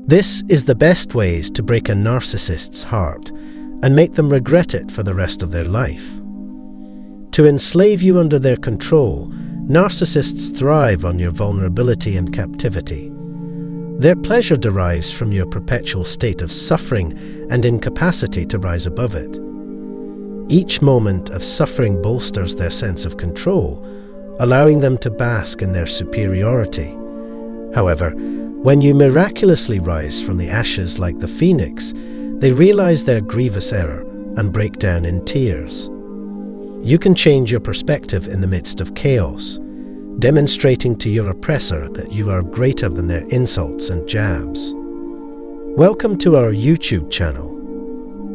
This is the best ways to break a narcissist's heart and make them regret it for the rest of their life. To enslave you under their control, narcissists thrive on your vulnerability and captivity. Their pleasure derives from your perpetual state of suffering and incapacity to rise above it. Each moment of suffering bolsters their sense of control, allowing them to bask in their superiority. However, when you miraculously rise from the ashes like the phoenix, they realize their grievous error and break down in tears. You can change your perspective in the midst of chaos, demonstrating to your oppressor that you are greater than their insults and jabs. Welcome to our YouTube channel.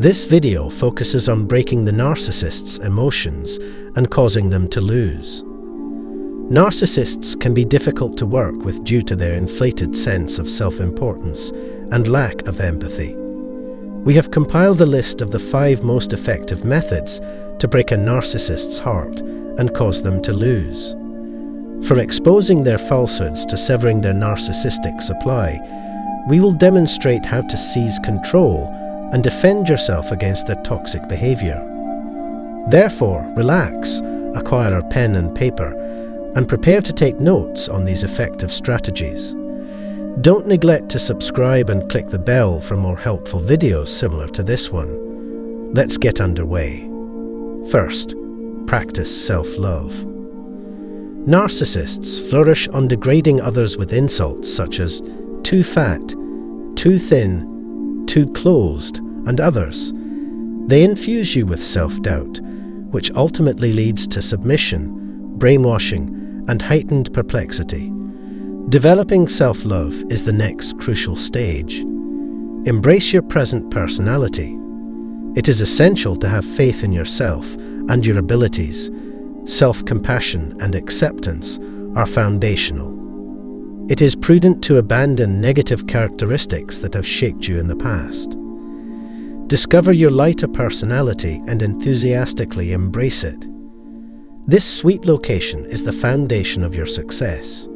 This video focuses on breaking the narcissist's emotions and causing them to lose. Narcissists can be difficult to work with due to their inflated sense of self-importance and lack of empathy. We have compiled a list of the 5 most effective methods to break a narcissist's heart and cause them to lose. From exposing their falsehoods to severing their narcissistic supply, we will demonstrate how to seize control and defend yourself against their toxic behavior. Therefore, relax, acquire a pen and paper, and prepare to take notes on these effective strategies. Don't neglect to subscribe and click the bell for more helpful videos similar to this one. Let's get underway. First, practice self-love. Narcissists flourish on degrading others with insults such as too fat, too thin, too closed, and others. They infuse you with self-doubt, which ultimately leads to submission, brainwashing, and heightened perplexity. Developing self-love is the next crucial stage. Embrace your present personality. It is essential to have faith in yourself and your abilities. Self-compassion and acceptance are foundational. It is prudent to abandon negative characteristics that have shaped you in the past. Discover your lighter personality and enthusiastically embrace it. This sweet location is the foundation of your success.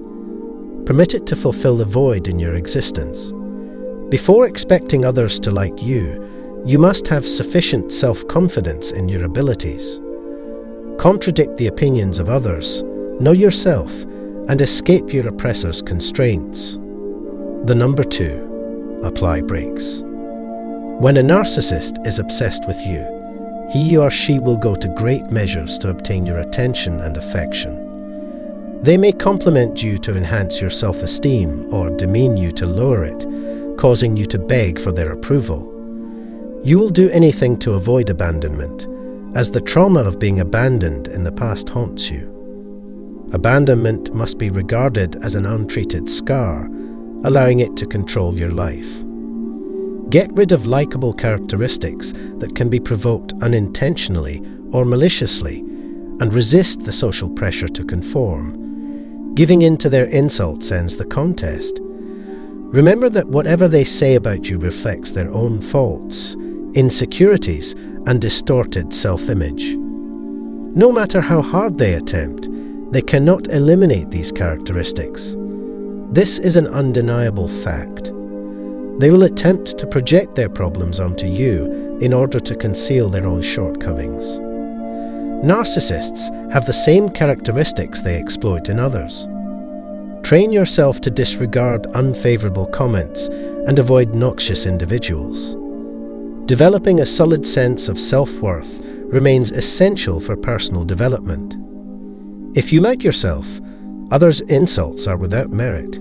Permit it to fulfill the void in your existence. Before expecting others to like you, you must have sufficient self-confidence in your abilities. Contradict the opinions of others, know yourself, and escape your oppressor's constraints. The number 2, apply brakes. When a narcissist is obsessed with you, he or she will go to great measures to obtain your attention and affection. They may compliment you to enhance your self-esteem or demean you to lower it, causing you to beg for their approval. You will do anything to avoid abandonment, as the trauma of being abandoned in the past haunts you. Abandonment must be regarded as an untreated scar, allowing it to control your life. Get rid of likable characteristics that can be provoked unintentionally or maliciously, and resist the social pressure to conform. Giving in to their insults ends the contest. Remember that whatever they say about you reflects their own faults, insecurities, and distorted self-image. No matter how hard they attempt, they cannot eliminate these characteristics. This is an undeniable fact. They will attempt to project their problems onto you in order to conceal their own shortcomings. Narcissists have the same characteristics they exploit in others. Train yourself to disregard unfavorable comments and avoid noxious individuals. Developing a solid sense of self-worth remains essential for personal development. If you like yourself, others' insults are without merit.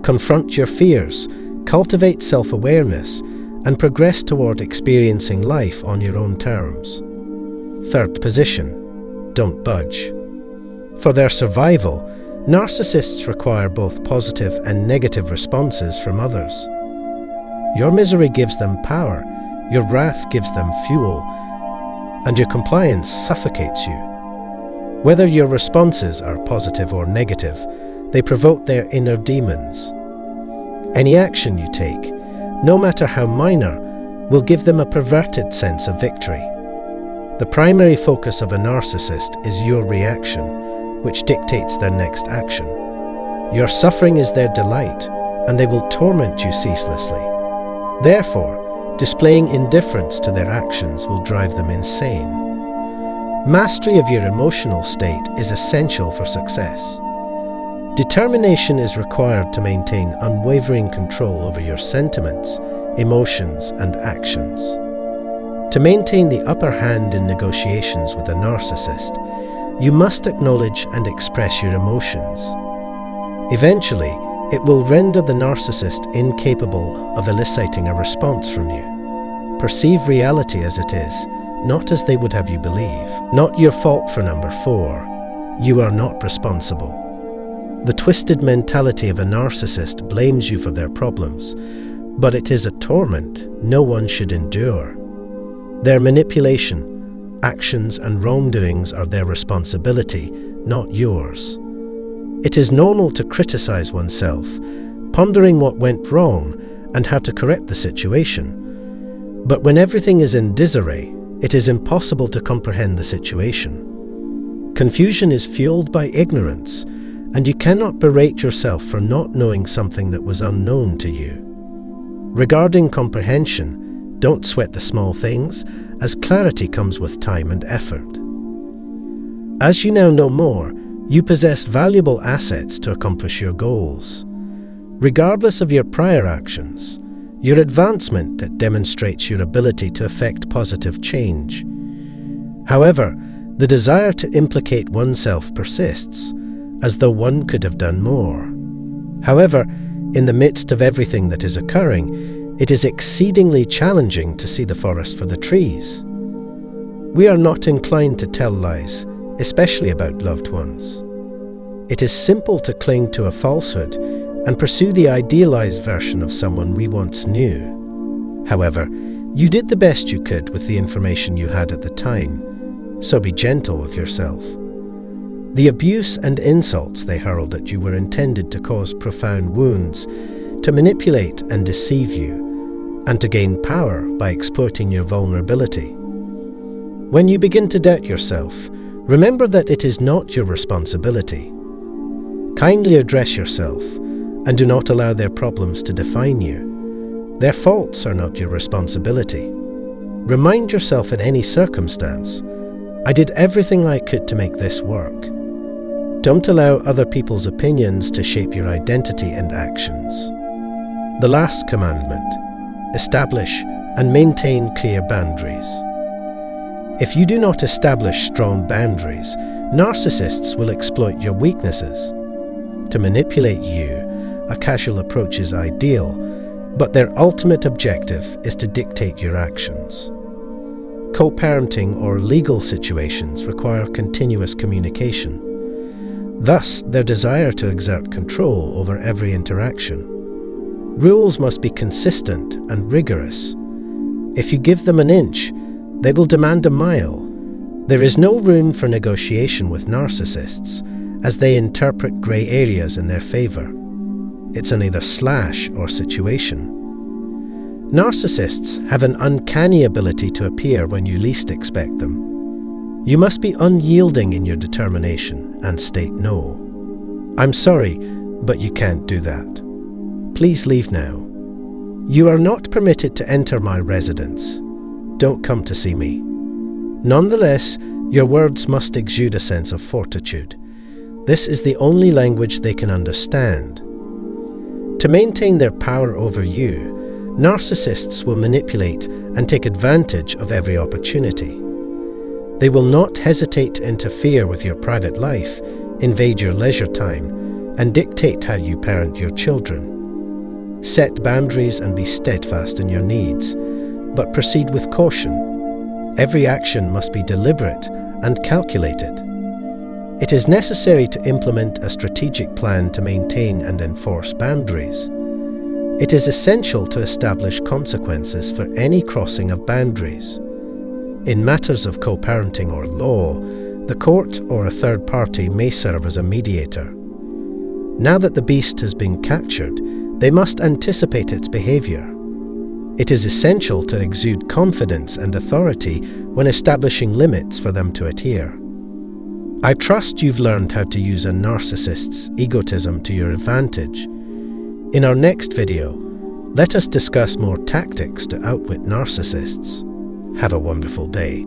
Confront your fears, cultivate self-awareness, and progress toward experiencing life on your own terms. Third position, don't budge. For their survival, narcissists require both positive and negative responses from others. Your misery gives them power, your wrath gives them fuel, and your compliance suffocates you. Whether your responses are positive or negative, they provoke their inner demons. Any action you take, no matter how minor, will give them a perverted sense of victory. The primary focus of a narcissist is your reaction, which dictates their next action. Your suffering is their delight, and they will torment you ceaselessly. Therefore, displaying indifference to their actions will drive them insane. Mastery of your emotional state is essential for success. Determination is required to maintain unwavering control over your sentiments, emotions, and actions. To maintain the upper hand in negotiations with a narcissist, you must acknowledge and express your emotions. Eventually, it will render the narcissist incapable of eliciting a response from you. Perceive reality as it is, not as they would have you believe. Not your fault for number 4. You are not responsible. The twisted mentality of a narcissist blames you for their problems, but it is a torment no one should endure. Their manipulation, actions and wrongdoings are their responsibility, not yours. It is normal to criticize oneself, pondering what went wrong and how to correct the situation. But when everything is in disarray, it is impossible to comprehend the situation. Confusion is fueled by ignorance, and you cannot berate yourself for not knowing something that was unknown to you. Regarding comprehension, don't sweat the small things, as clarity comes with time and effort. As you now know more, you possess valuable assets to accomplish your goals. Regardless of your prior actions, your advancement that demonstrates your ability to effect positive change. However, the desire to implicate oneself persists, as though one could have done more. However, in the midst of everything that is occurring, it is exceedingly challenging to see the forest for the trees. We are not inclined to tell lies, especially about loved ones. It is simple to cling to a falsehood and pursue the idealized version of someone we once knew. However, you did the best you could with the information you had at the time, so be gentle with yourself. The abuse and insults they hurled at you were intended to cause profound wounds, to manipulate and deceive you, and to gain power by exploiting your vulnerability. When you begin to doubt yourself, remember that it is not your responsibility. Kindly address yourself, and do not allow their problems to define you. Their faults are not your responsibility. Remind yourself in any circumstance, I did everything I could to make this work. Don't allow other people's opinions to shape your identity and actions. The last commandment: establish and maintain clear boundaries. If you do not establish strong boundaries, narcissists will exploit your weaknesses. To manipulate you, a casual approach is ideal, but their ultimate objective is to dictate your actions. Co-parenting or legal situations require continuous communication. Thus, their desire to exert control over every interaction. Rules must be consistent and rigorous. If you give them an inch, they will demand a mile. There is no room for negotiation with narcissists, as they interpret grey areas in their favor. It's an either slash or situation. Narcissists have an uncanny ability to appear when you least expect them. You must be unyielding in your determination and state no. I'm sorry, but you can't do that. Please leave now. You are not permitted to enter my residence. Don't come to see me. Nonetheless, your words must exude a sense of fortitude. This is the only language they can understand. To maintain their power over you, narcissists will manipulate and take advantage of every opportunity. They will not hesitate to interfere with your private life, invade your leisure time, and dictate how you parent your children. Set boundaries and be steadfast in your needs, but proceed with caution. Every action must be deliberate and calculated. It is necessary to implement a strategic plan to maintain and enforce boundaries. It is essential to establish consequences for any crossing of boundaries. In matters of co-parenting or law, the court or a third party may serve as a mediator. Now that the beast has been captured, they must anticipate its behavior. It is essential to exude confidence and authority when establishing limits for them to adhere. I trust you've learned how to use a narcissist's egotism to your advantage. In our next video, let us discuss more tactics to outwit narcissists. Have a wonderful day.